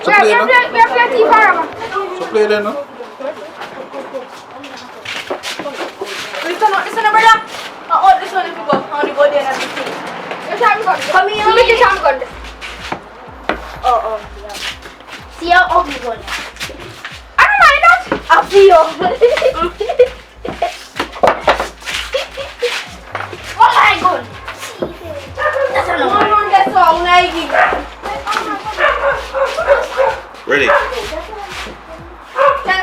So play no? So play then no? Listen, brother. Oh, this one if you go. I want to go there and see. Your sham gun. Come here. Look at your sham gun. Oh, yeah. See how ugly gun. I don't mind that. I'll see you. What my gun? That's another one. That's all. Ready? Can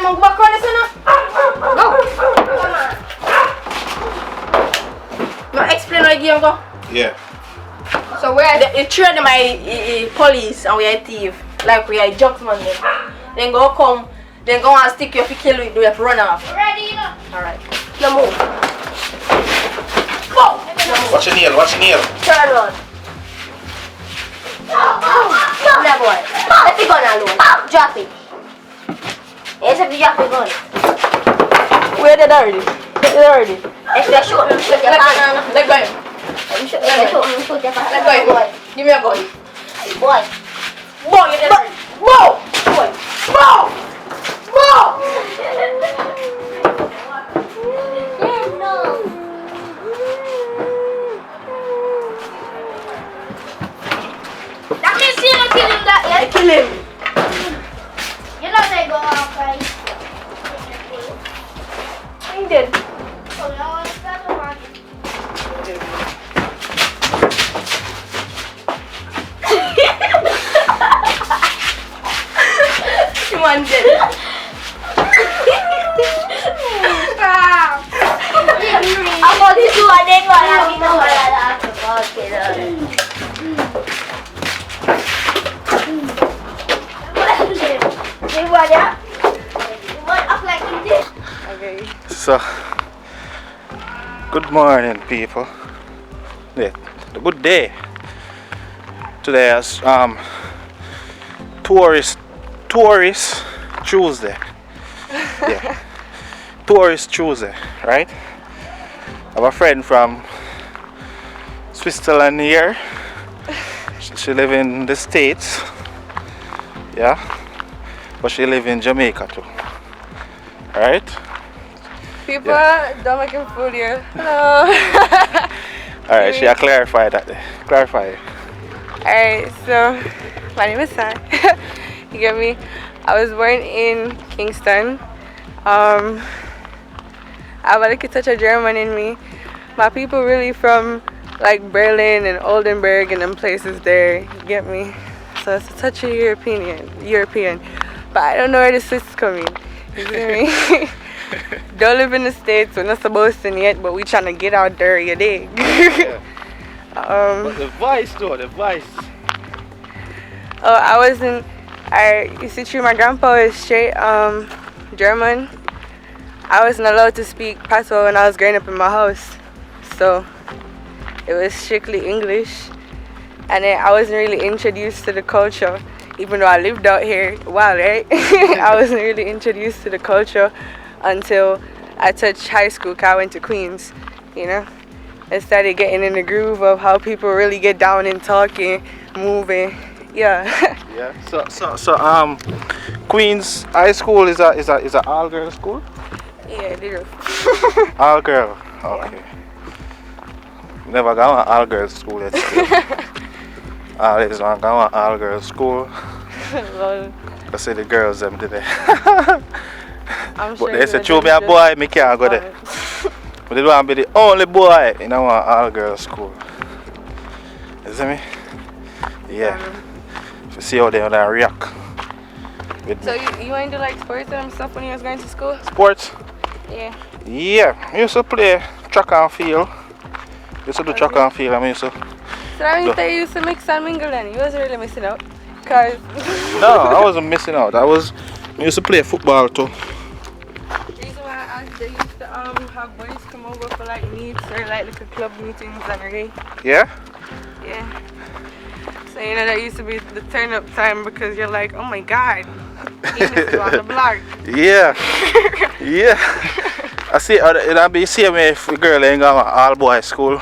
you back on this one? Go. Come on. No, explain what you go. Yeah. So we are the train my police and we are thief. Like we are jugsman then. Then go come, then go and stick your kill with you have to run off. Ready? Alright. Now move. Go! Watch your nail, watch your nail. Turn on. Now boy. Let the gun alone. Drop it. Yes, if you drop the gun. Where did already? Already. If you shoot me, shoot your hand. Let go. Shoot your hand. Let go, boy. Give me a gun. Boy. Boy, you did it. Boy. Boy. Boy. That means you don't kill him that yet. Kill him. You know they go out, right? I'm dead. Oh, no, it's not a market. You want dead. I'm going to do a dead one. I'm going to Okay. So, good morning, people. Yeah, good day. Today is tourist Tuesday. Yeah, tourist Tuesday, right? I have a friend from Switzerland here. She live in the States. Yeah, but she live in Jamaica too. Right? People, don't make him fool you. Hello. Alright, she'll clarify that. Clarify. Alright, so my name is Sai. You get me? I was born in Kingston. I have a little touch of German in me. My people really from like Berlin and Oldenburg and them places there. You get me? So it's a touch of European. But I don't know where the Swiss come in. You get me? Don't live in the States, we're not supposed to yet, but we trying to get out there, you dig? Yeah. But the voice though, the voice. Oh, you see, true, my grandpa was straight German. I wasn't allowed to speak patois when I was growing up in my house. So it was strictly English. And then I wasn't really introduced to the culture, even though I lived out here a while, right? I wasn't really introduced to the culture until I touched high school, because I went to Queens, you know? And started getting in the groove of how people really get down and talking, moving, yeah. Yeah. So Queens High School is a all girl school? Yeah, it is. All girl. Okay. Never gone to all girls school yet. Always want to go to all girls school. I see the girls them today. I'm sure But they say, you "True, me a boy, me can't go there." But they don't want to be the only boy in our all-girls school. You see me? Yeah. To see how they react. With So me. you ain't do like sports and stuff when you was going to school? Sports? Yeah. Yeah. I used to play track and field. Used to do track and field. I mean, so. So that means that you used to mix and mingle then. You wasn't really missing out. Cause No, I wasn't missing out. I used to play football too. the reason why I asked, they used to have boys come over for like meets or like little club meetings and everything. Yeah? Yeah. So you know that used to be the turn up time because you're like, oh my god, he is on the block. Yeah. Yeah. I see it'll be same way if a girl ain't got an all boys school.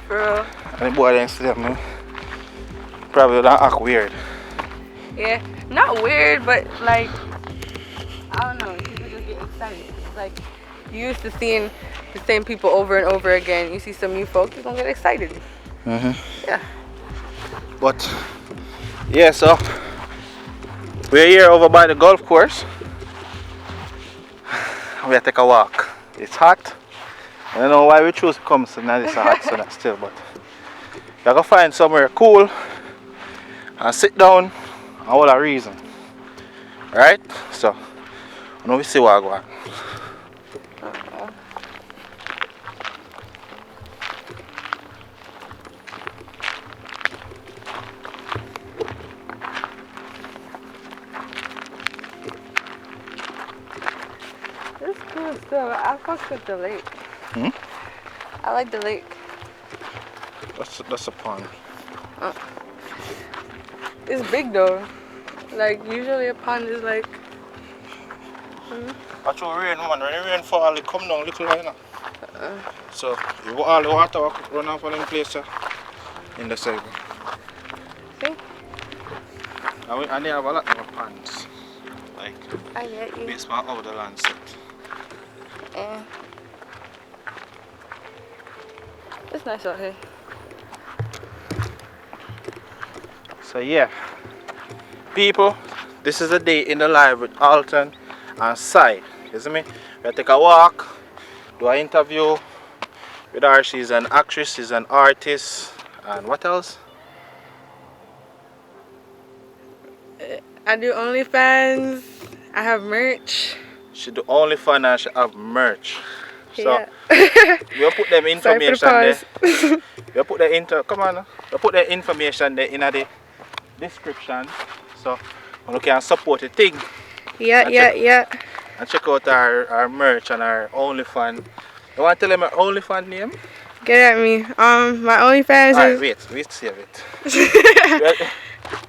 Bro. And the boy ain't see them. Probably don't act weird. Yeah. Not weird, but like, I don't know, people just get excited. It's like you used to seeing the same people over and over again. You see some new folk, you're gonna get excited. Yeah. But yeah, so we're here over by the golf course. We have to take a walk. It's hot. I don't know why we choose to come so now it's hot so not still, but you gotta find somewhere cool and sit down and all a reason. Alright? So now we see what I go on. It's cool still. I fuck with the lake. I like the lake. That's a pond. It's big though. Like usually a pond is like. Actually rain, man. When the rain fall, it come down little like that. So all the water will run off of them places in the circle. See? And they have a lot more ponds. Like I get you. based on how the land set. Yeah. It's nice out here. So yeah, people, this is a day in the life with Alton and Sai. You see me? We'll take a walk, do an interview with her. She's an actress, she's an artist, and what else? I do OnlyFans. I have merch. She do OnlyFans and she have merch. So Yeah. we'll put them information Sorry for the there. pause. We'll put the come on. We'll put the information there in the description. So you can support the thing. Yeah. And check out our merch and our OnlyFans. You want to tell them our OnlyFans name? Get at me. My OnlyFans Alright, is. wait, save it.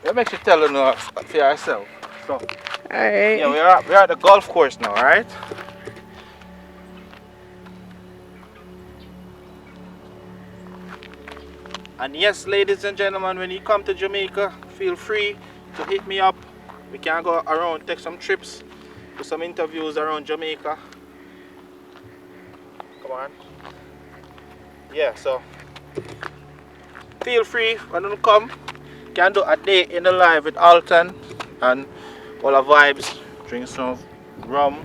Let me actually tell you for yourself. So, Alright. yeah, we're at the golf course now, alright? And yes, ladies and gentlemen, when you come to Jamaica, feel free to hit me up. We can go around, take some trips, do some interviews around Jamaica. Come on. Yeah, so feel free when you come. Can do a day in the life with Alton and all the vibes. Drink some rum,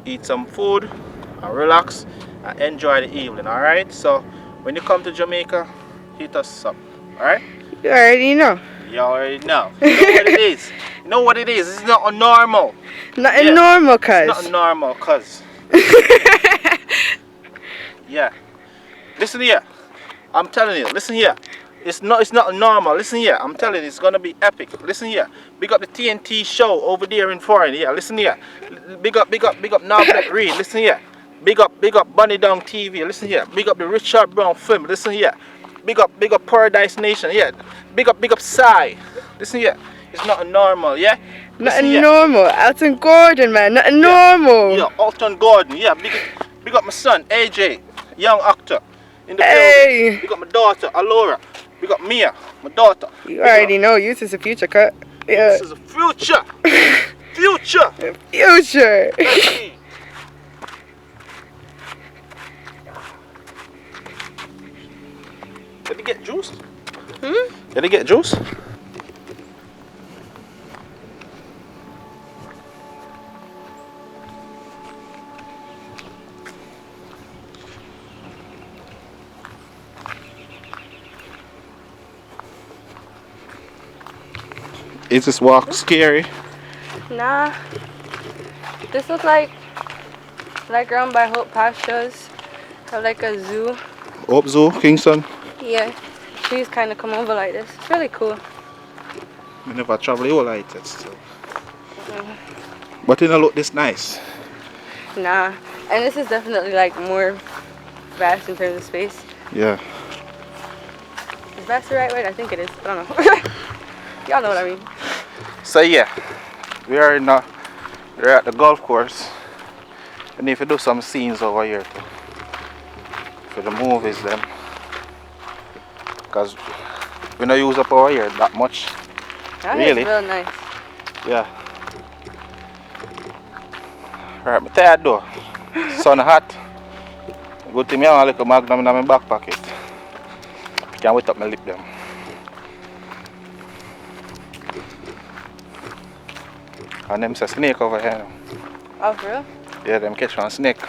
eat some food, and relax and enjoy the evening. Alright? So when you come to Jamaica, hit us up. Alright? You already know. You already know. You know what it is. You know what it is. It's not normal. Nothing normal, cuz. It's not normal, cuz. Yeah. Listen here. I'm telling you. Listen here. It's not normal. Listen here. I'm telling you, it's gonna be epic. Listen here. Big up the TNT show over there in foreign. Yeah. Listen here. Big up Now Black Reed. Listen here. Big up Bunny Down TV. Listen here. Big up the Richard Brown film. Listen here. Big up Paradise Nation. Yeah. Big up Psy. Listen here. It's not normal. Yeah. Nothing normal. Alton Gordon, man. Nothing normal. Yeah. Alton Gordon. Yeah. Big up my son AJ, young actor in the Hey. building. Big up my daughter Alora. Big up Mia, my daughter. You already know. Youth is a future cut. Yeah. This is a future. Future. Future. Let's see. Did he get juice? Did he get juice? Is this walk scary? Nah. This looks like around by Hope Pastures. Have like a zoo. Hope Zoo, Kingston. Yeah. Trees kind of come over like this. It's really cool. I never travel the whole like it still. But it don't look this nice. Nah. And this is definitely like more vast in terms of space. Yeah. Is vast the right word? I think it is. I don't know. Y'all know what I mean. So yeah, we're at the golf course. We need to do some scenes over here too, for the movies then. Because we don't use up over here that much. That really? is real nice. Yeah. Alright, I'm tired though. Sun hot. Good thing I have a little magnum in my back pocket. Can't wet up my lip them. And them say snake over here now. Oh, for real? Yeah, them catch one snake.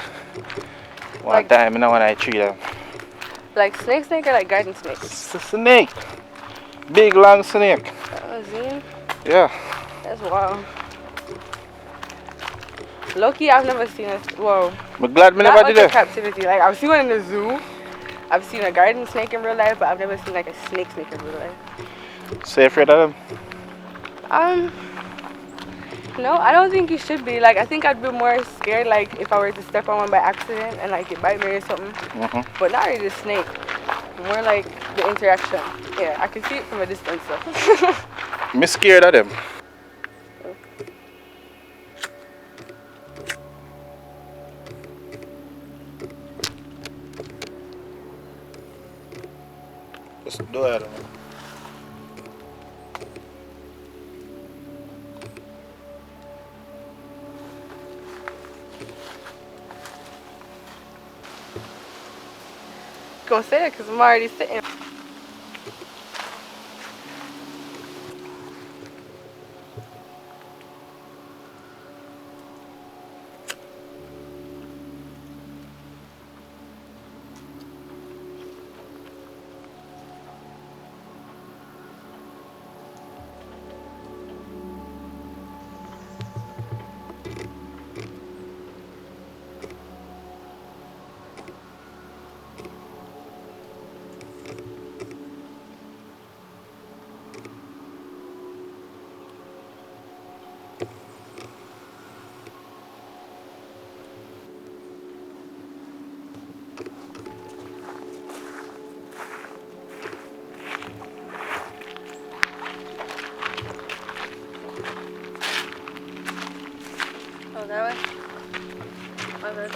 One Like- time, when I treat them. Like snake or like garden snake? It's a snake. Big long snake. Oh, Zine? Yeah. That's wild. Low-key, I've never seen a... Whoa. I'm glad me Not never like did in it. captivity. Like, I've seen one in the zoo. I've seen a garden snake in real life, but I've never seen like a snake in real life. So you afraid of them? No, I don't think you should be. Like, I think I'd be more scared, like, if I were to step on one by accident and, like, it bite me or something. But not really the snake. More like the interaction. Yeah, I can see it from a distance, so. I'm scared of them. Just do it. Go say it, because I'm already sitting. Oh, that way? My bad.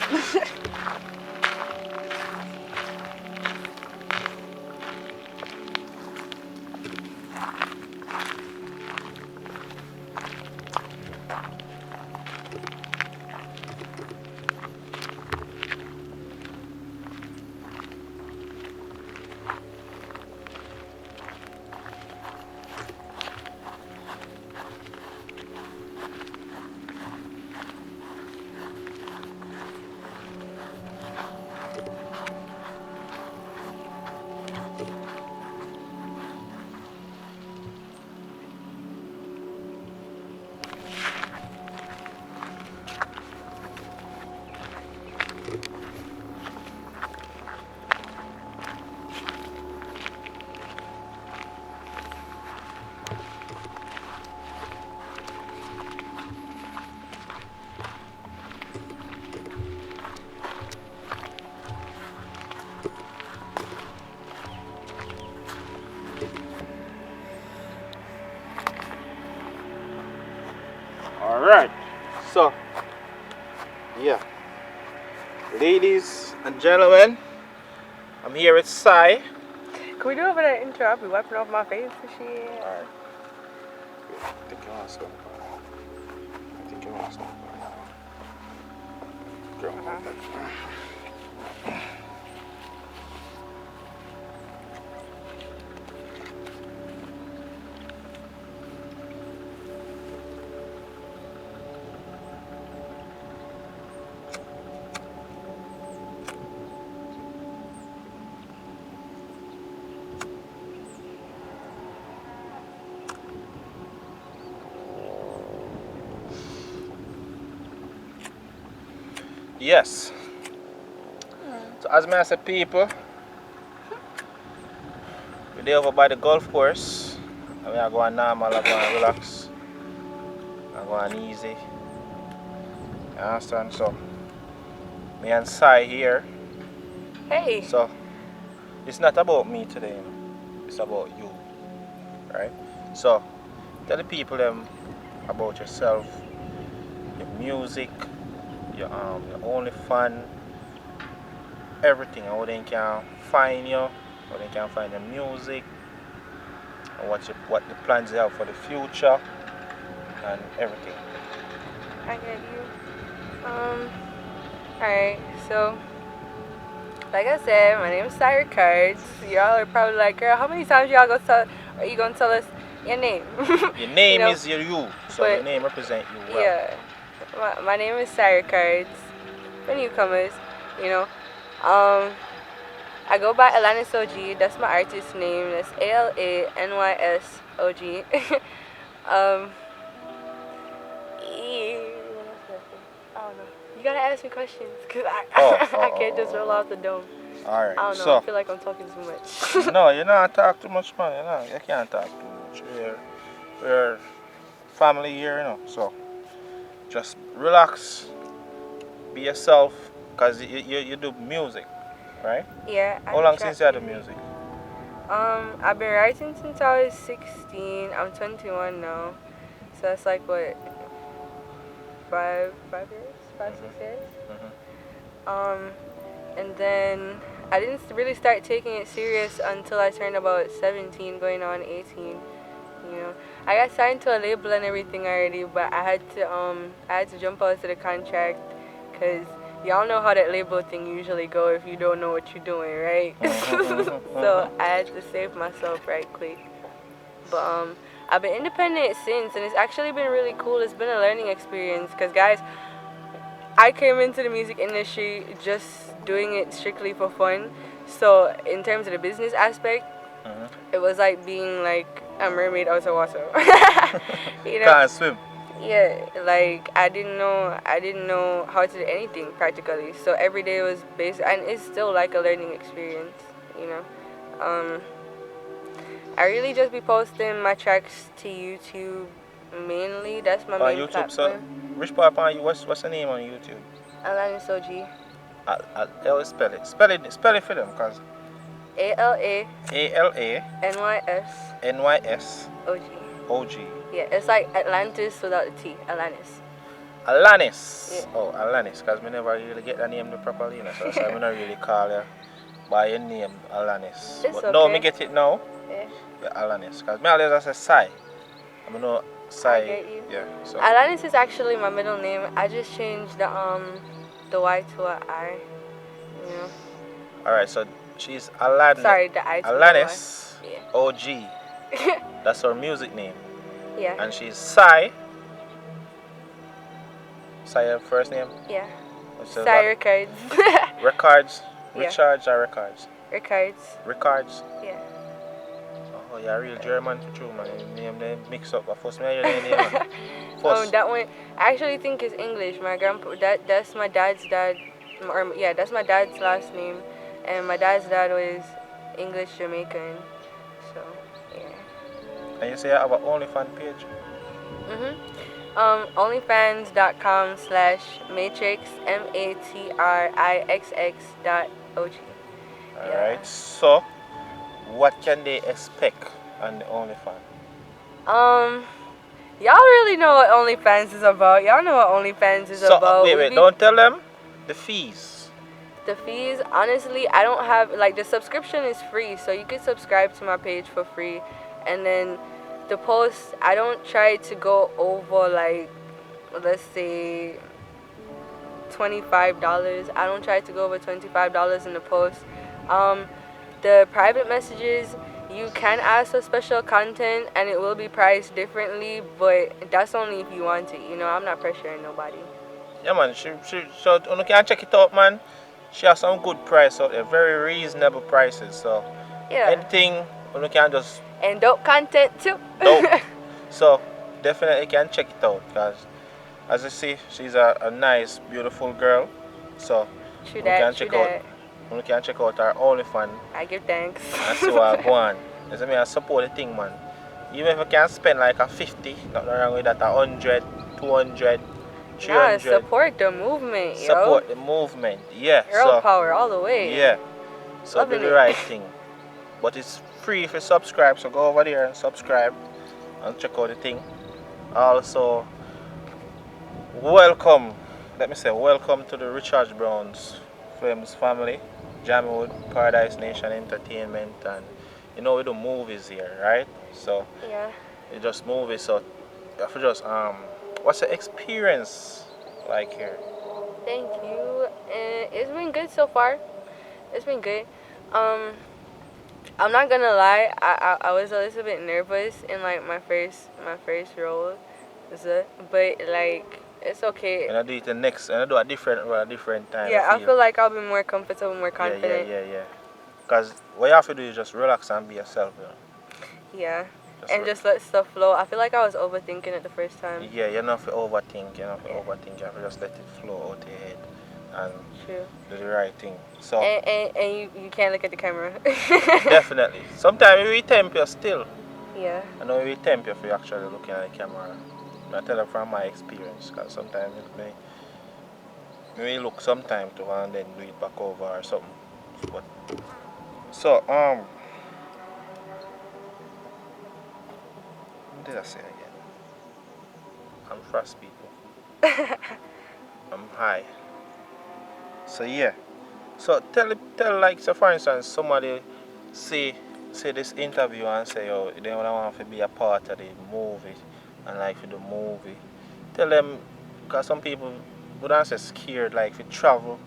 Alright. So, yeah. Ladies and gentlemen, I'm here with Sai. Can we do over that intro? I'll be wiping off my face and shit. I think you want to stop. I think you want to stop. Yes. So as I say, people, we're there over by the golf course. And we are going normal, I'm going relax. I'm going easy. You understand? So, me and Sai here. Hey. So, it's not about me today, you know. It's about you. Right? So, tell the people them about yourself, your music, your only fun, everything, how they can find you, how they can find the music, and what the plans you have for the future, and everything. I get you. Alright, so like I said, my name is Syra Cards. Y'all are probably like, girl, how many times are you gonna tell us your name? Your name You know, is you, so your name represents you well. Yeah. My name is Syra Cards. For newcomers, you know. I go by Alanis OG. That's my artist name. That's ALANYSOG. um, I don't know. You gotta ask me questions, cause I can't just roll off the dome. Alright, I don't know. so I feel like I'm talking too much. no, you're not talk too much, man. You can't talk too much. We're family here, you know. So just relax, be yourself, cause you do music, right? Yeah. How long since you do music? I've been writing since I was 16. I'm 21 now, so that's like what, 5 years, 6 years. And then I didn't really start taking it serious until I turned about 17, going on 18. You know, I got signed to a label and everything already, but I had to jump out to the contract, cause y'all know how that label thing usually go if you don't know what you're doing, right? So I had to save myself right quick. But I've been independent since, and it's actually been really cool. It's been a learning experience, cause guys, I came into the music industry just doing it strictly for fun. So in terms of the business aspect, it was like being like a mermaid out of water. You know? Can't swim. Yeah, like I didn't know how to do anything practically. So every day was basic, and it's still like a learning experience. You know, I really just be posting my tracks to YouTube mainly. That's my main YouTube, platform. so which part on you? What's the name on YouTube? Alanis OG. I'll spell it. Spell it for them, cause ALANYS OG. Yeah, it's like Atlantis without the T. Alanis. Alanis. Yeah. Oh, Alanis, cause me never really get the name properly, you know, so I not really call you by your name Alanis. It's but okay. now me get it now. Yeah. Yeah, Alanis, cause me always say Sai. I know Sai. I get you. Yeah. So. Alanis is actually my middle name. I just changed the Y to a I. You know. All right, so she's Alanis. Sorry, the I to Alanis the Y. OG. That's her music name. Yeah. And she's Sai. Sai her first name? Yeah. Sai Records. Records? Yeah. Recharge or Records? Records. Records? Yeah. Oh, you're a real German for true, man. Your name they mix up. First me hear the name. First. That one I actually think is English. My grandpa, that's my dad's dad. That's my dad's last name, and my dad's dad was English Jamaican. So yeah. And you say you have an OnlyFans page? Onlyfans.com/matrix MATRIXX.OG. Alright, so what can they expect on the OnlyFans? Y'all really know what OnlyFans is about. Y'all know what OnlyFans is about. Wait, don't tell them the fees. The fees, honestly, I don't have, like, the subscription is free, so you can subscribe to my page for free. And then the posts, I don't try to go over, like, let's say $25. I don't try to go over $25 in the post. The private messages, you can ask for special content and it will be priced differently, but that's only if you want it. You know, I'm not pressuring nobody. Yeah, man. So you can check it out, man. She has some good price out there, very reasonable prices. So Yeah. anything you can just And dope content too. dope. So definitely can check it out, because as you see, she's a nice, beautiful girl. So True you that, can true check out that. you can check out our OnlyFans I give thanks. and see what go on. That's I mean I support the thing, man. Even if you can spend like a 50, nothing wrong with that, 100, 200, Nah, 300. support the movement, yo. Support the movement. Yeah. Girl So power all the way. yeah. So do Loving the it. right thing. But it's free if you subscribe, so go over there and subscribe and check out the thing. Also, welcome, let me say welcome to the Richard Brown's Flames family, Jammiwood, Paradise Nation Entertainment, and you know we do movies here, right? So Yeah. it's just movies, so you have to just what's the experience like here? Thank you. It's been good so far. It's been good. Um, I'm not gonna lie. I was a little bit nervous in like my first role, but like it's okay. And I do it the next, and I do a different time. Yeah, I feel like I'll be more comfortable, more confident. Yeah. Because what you have to do is just relax and be yourself, you know. Yeah, and just let stuff flow. I feel like I was overthinking it the first time. Yeah, you're not to overthink, overthink. You have to just let it flow out your head and True. do the right thing. So And you can't look at the camera. definitely. Sometimes we tempt you still. Yeah. I know we tempt you if you're actually looking at the camera. I tell you from my experience, because sometimes it may look sometime to and then do it back over or something. But so what did I say again? I'm fast people. I'm high. So yeah. So tell like so for instance somebody say this interview and say oh they don't want to be a part of the movie and like for the movie. Tell them because some people would answer scared like for travel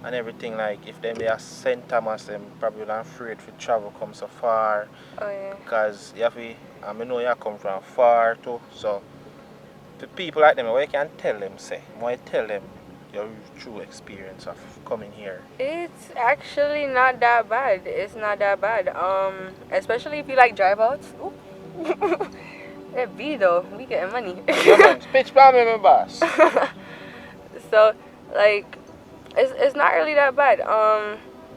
and everything like if them they are St. Thomas them probably not afraid for travel come so far Oh yeah. because you have to I know you come from far too so to people like them what you can tell them say what you tell them your true experience of coming here. It's actually not that bad. It's not that bad. Especially if you like drive outs. Ooh. It be though. We getting money. Yeah man, pitch plan with my boss. So like it's not really that bad.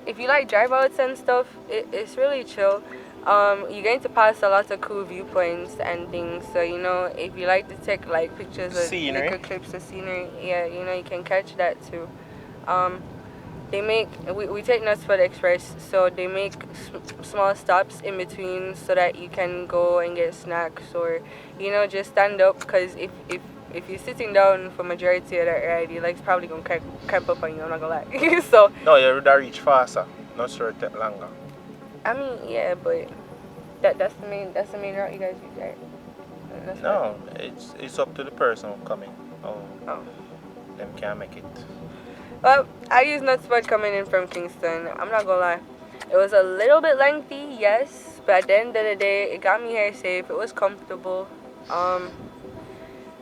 If you like drive outs and stuff, it's really chill. You're going to pass a lot of cool viewpoints and things. So you know, if you like to take like pictures of Scenery. little clips of scenery, yeah, you know, you can catch that too. Um, they make we take notes for the express, so they make small stops in between so that you can go and get snacks or you know just stand up because if you're sitting down for majority of that ride, your legs probably gonna cramp up on you. I'm not gonna lie. So No, you would have reach faster. Not sure it take longer. I mean yeah, but that's the main route you guys use, right? That's No, it's up to the person coming. Oh, Oh. them can't make it. Well, I use Nutspot coming in from Kingston. I'm not gonna lie. It was a little bit lengthy, yes, but at the end of the day, it got me here safe. It was comfortable.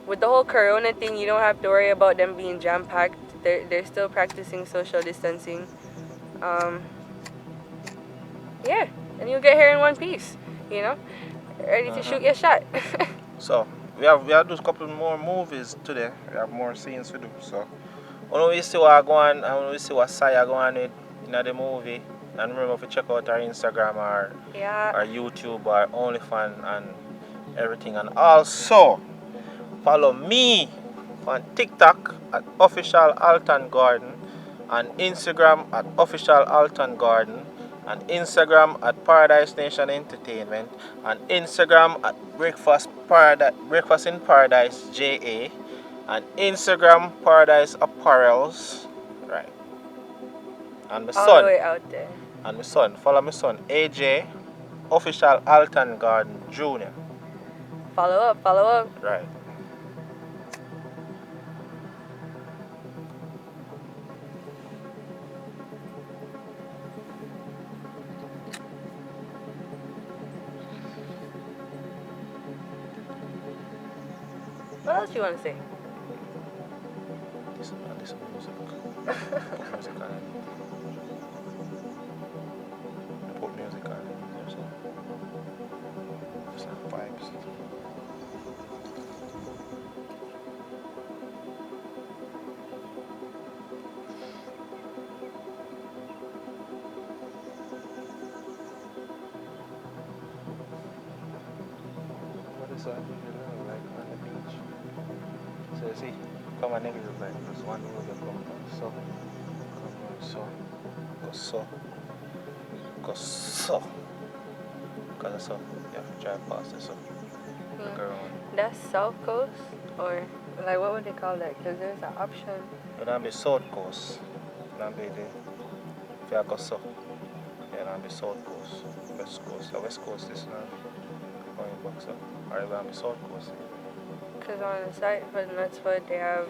With the whole Corona thing, you don't have to worry about them being jam-packed. They're still practicing social distancing. Yeah, and you'll get here in one piece, you know? Ready to shoot your shot. So we have do a couple more movies today. We have more scenes to do. So when we see what go on and when we see what Saya go on with in the movie. And remember if you check out our Instagram or Yeah. our YouTube or OnlyFans and everything. And also follow me on TikTok at official ALTON Garden and Instagram at official ALTON Garden and Instagram at Paradise Nation Entertainment and Instagram at Breakfast in Paradise JA and Instagram Paradise Apparels, right? And my All son, the way out there. and my son, follow my son AJ official ALTON Garden Junior, Follow up. right? What else you want to say? This music. Put music on it. Put music on it. There's some vibes. son, you know, like on the beach. So you see, come on niggas is like this one road you come from. So come on, so go so. Cause so you have to drive past it, so look around. That's South Coast, or like what would they call that? Because there's an option. But that'll be South Coast. That'll be the if you go so. Yeah, that'll be South Coast. West Coast. The West Coast is now going back so. Or that'll be South Coast. Because on the site for the Nutsfoot, they have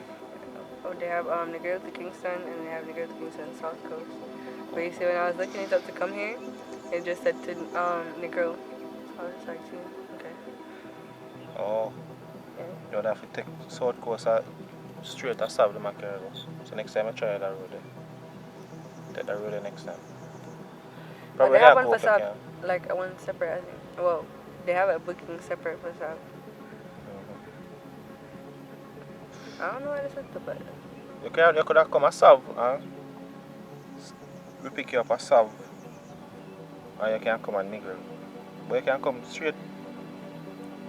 the girls to Kingston and they have the girls to Kingston South Coast. But you see, when I was looking it up to come here, it just said to Negro. So I was just like, see, okay. Oh. Yeah. You would have to take South Coast straight to South the Mackerel. So next time I try that road there. Take that road there next time. But Probably they have have one for open, South, like one separate, I think. Well, they have a booking separate for South. I don't know where this is, but You could have come a Sav, huh? We pick you up a Sav. Or you can come a Negro. But you can come straight.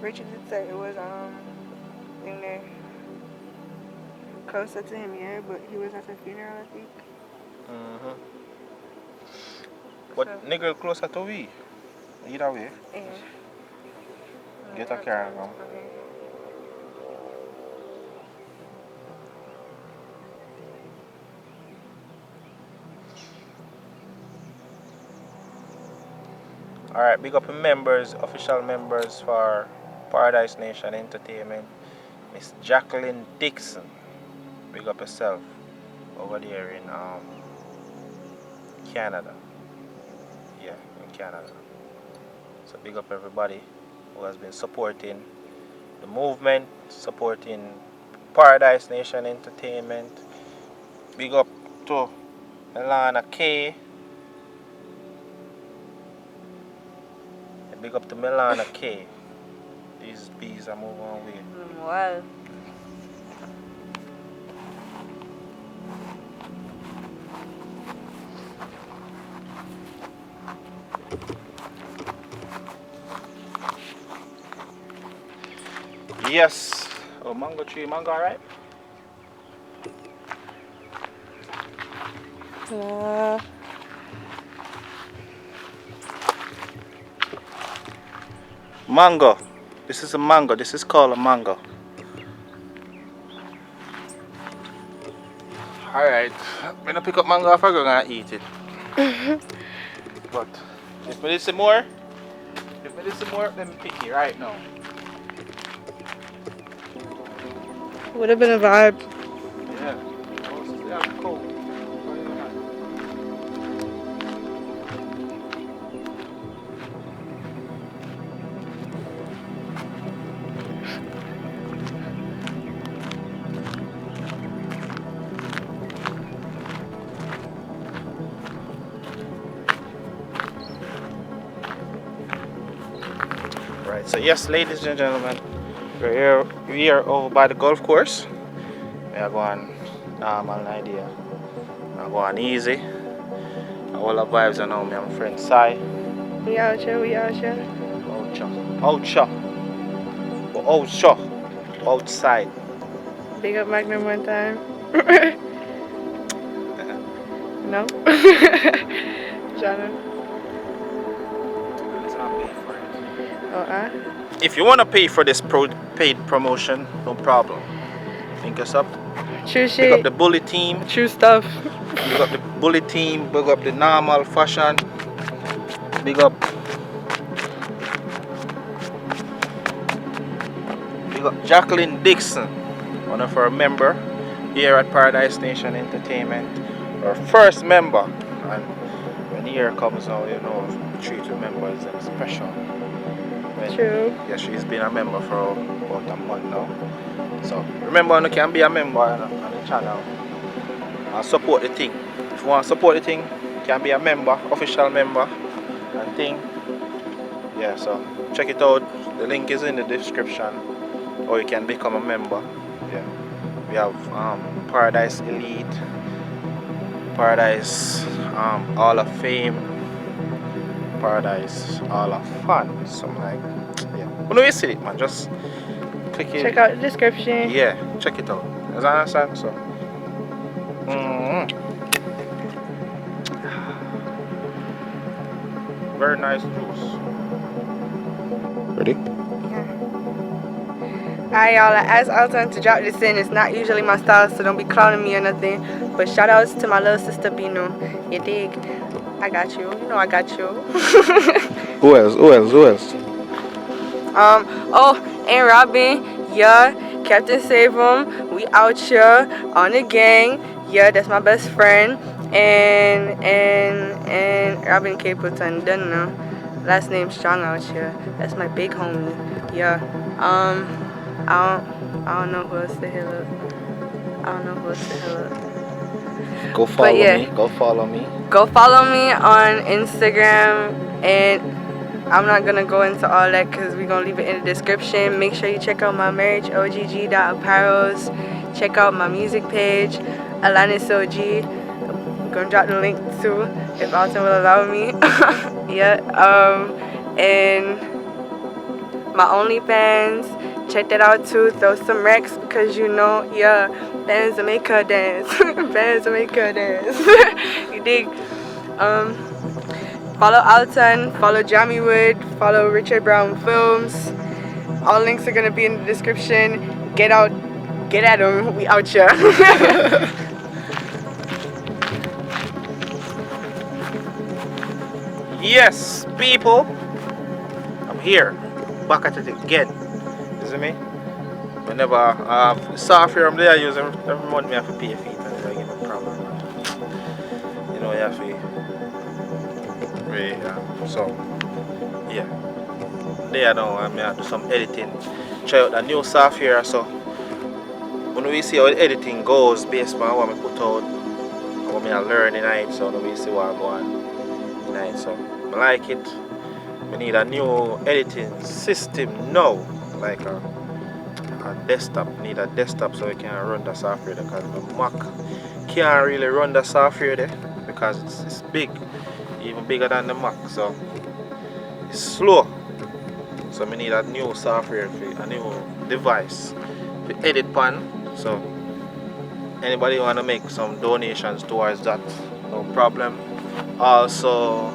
Richard did say it was in there closer to him, yeah, but he was at the funeral, I think. But So- Negro closer to we. Either way. Yeah. Get a car and go. Okay. Alright, big up the members, official members for Paradise Nation Entertainment. Miss Jacqueline Dixon. Big up yourself over there in Canada. Yeah, in Canada. So big up everybody who has been supporting the movement, supporting Paradise Nation Entertainment. Big up to Milana K. Big up to Milana K. These bees are moving away. Well, Yes. Oh, mango tree, mango, alright? Mango. This is a mango. This is called a mango. Alright. I'm gonna pick up mango if I'm gonna eat it. But if I need some more, let me pick it right now. would have been a vibe. Yeah. Yeah, cool. Right, so yes, ladies and gentlemen, we are over by the golf course. We are going normal idea. I'm going easy. All the vibes are now me and my friend Sai. We out here, we out here. Outside. Big up Magnum one time. No? Jana. Oh, If you want to pay for this paid promotion, no problem. Think us up. True Pick shit. up the bully team. True stuff. Big up the bully team, big up the normal fashion, big up Jacqueline Dixon, one of our member here at Paradise Nation Entertainment, our first member. And when the year comes now, you know, we treat the members as special. True. Yeah, she's been a member for about a month now. So remember, you can be a member on the channel and support the thing. If you want to support the thing, you can be a member, official member and thing. Yeah, so check it out. The link is in the description, or you can become a member. Yeah, we have Paradise Elite, Paradise Hall of Fame, Paradise Hall of Fun, something like yeah. know you see it, man. Just click it. Check out the description. Yeah, check it out. As I understand, so. Very nice juice. Ready? Alright, y'all, I asked ALTON to drop this in. It's not usually my style, so don't be clowning me or nothing. But shout outs to my little sister Bino. You dig? I got you. You know I got you. Who else? And Robin, yeah, Captain Save 'em. We out here on the gang. Yeah, that's my best friend. And Robin Capleton, don't know. Last name Strong out here. That's my big homie. Yeah. I don't know who else to hit up. Go follow me. Go follow me. Go follow me on Instagram, and I'm not gonna go into all that because we're gonna leave it in the description. Make sure you check out my merch, ogg.apparels. Check out my music page, Alanis OG. I'm gonna drop the link too if ALTON will allow me. Yeah. And my OnlyFans. Check that out too. Throw some recs because you know, yeah, bands to make her dance. Bands to make her dance. You dig? Follow ALTON, follow Jammiwood, follow Richard Brown Films. All links are gonna be in the description. Get at them. We out here. Yes, people. I'm here. Back at it again. You see me? Whenever software I'm there, I use every month. I have to pay a fee, and I give a problem. You know, you have to. So, yeah. There now, I have to do some editing. Try out the new software. So, when we see how the editing goes, based on what I put out, what I learn tonight. So, when we see what I go on tonight. So, I like it. We need a new editing system now, like a desktop. We need a desktop so we can run the software there, because the Mac can't really run the software there because it's big, even bigger than the Mac, so it's slow. So we need a new software, a new device to edit pan. So anybody want to make some donations towards that, no problem. Also,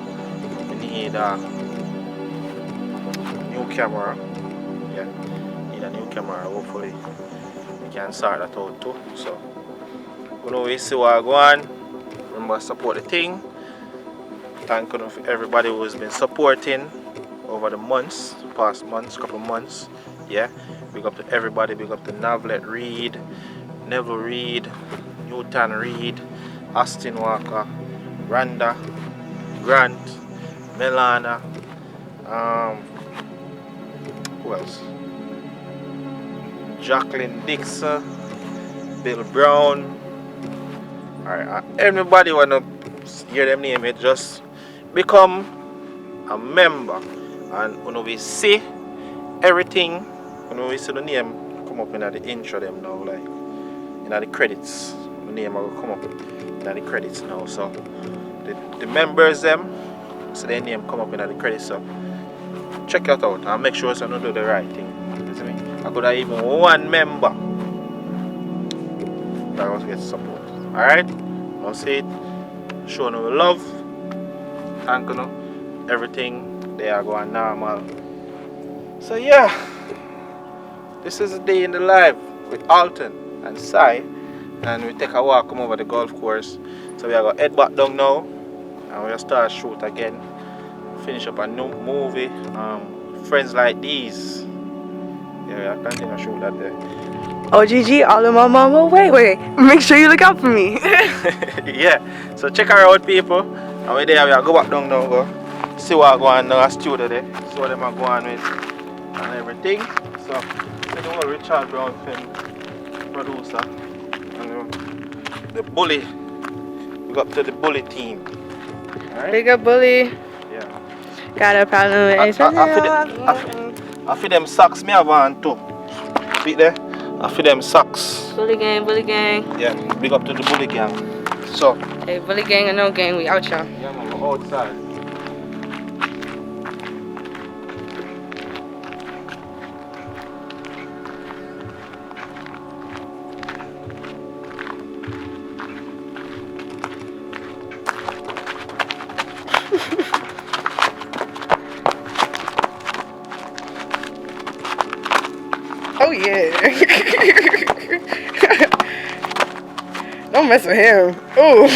we need a new camera. Yeah, need a new camera. Hopefully we can sort that out too. So we see what I go on. Remember, support the thing. Thank you for everybody who's been supporting over the months, past months, couple months. Yeah, big up to everybody. Big up to Navlet Reed, Neville Reed, Newton Reed, Austin Walker, Randa, Grant, Melana, who else? Jacqueline Dixon, Bill Brown. Alright, everybody wanna hear them name it, just become a member. And when we see everything, when we see the name come up in the intro them now, like in the credits, the name will come up in the credits now. So the members them, so their name come up in the credits. So check that out and make sure so you do the right thing. You see me? I could have even one member that was get support. Alright? Now see it. Show no love. Thank you. Everything they are going normal. So yeah. This is a day in the life with ALTON and Sai. And we take a walk come over the golf course. So we are going to head back down now. And we'll start shoot again. Finish up a new movie. Friends Like These. Yeah, I continue to shoot that there. OGG, all of my mama. Wait. Make sure you look out for me. Yeah. So check her out, people. And we there, we are go back down now, go. See what I go on now, studio there. See what them are going with and everything. So, you know, Richard Brown film producer. And the bully. We got to the bully team. Alright? Big up, bully. Yeah. Got a problem with it. I feel them socks me have on too. See there? I feel them socks. Bully gang. Yeah, big up to the bully gang. So, Hey, bully gang or no gang, we out y'all. yeah man, we're outside. Oh yeah. Don't mess with him. Ooh.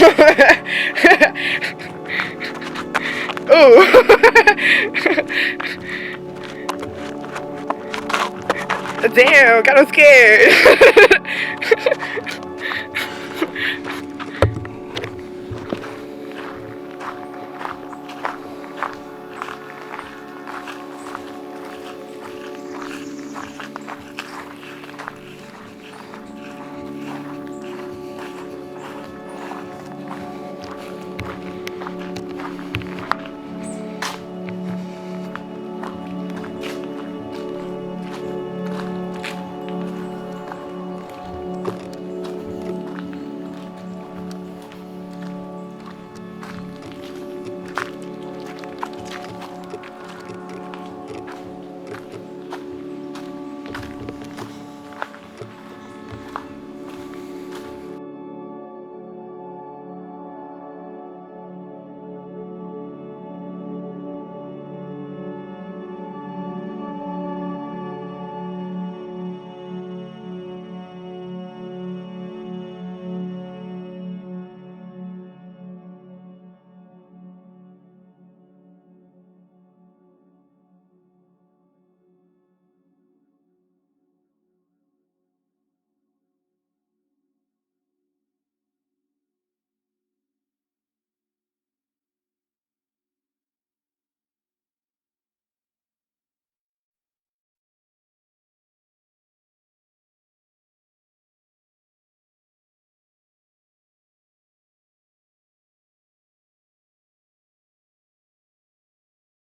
Ooh. Damn, got him scared.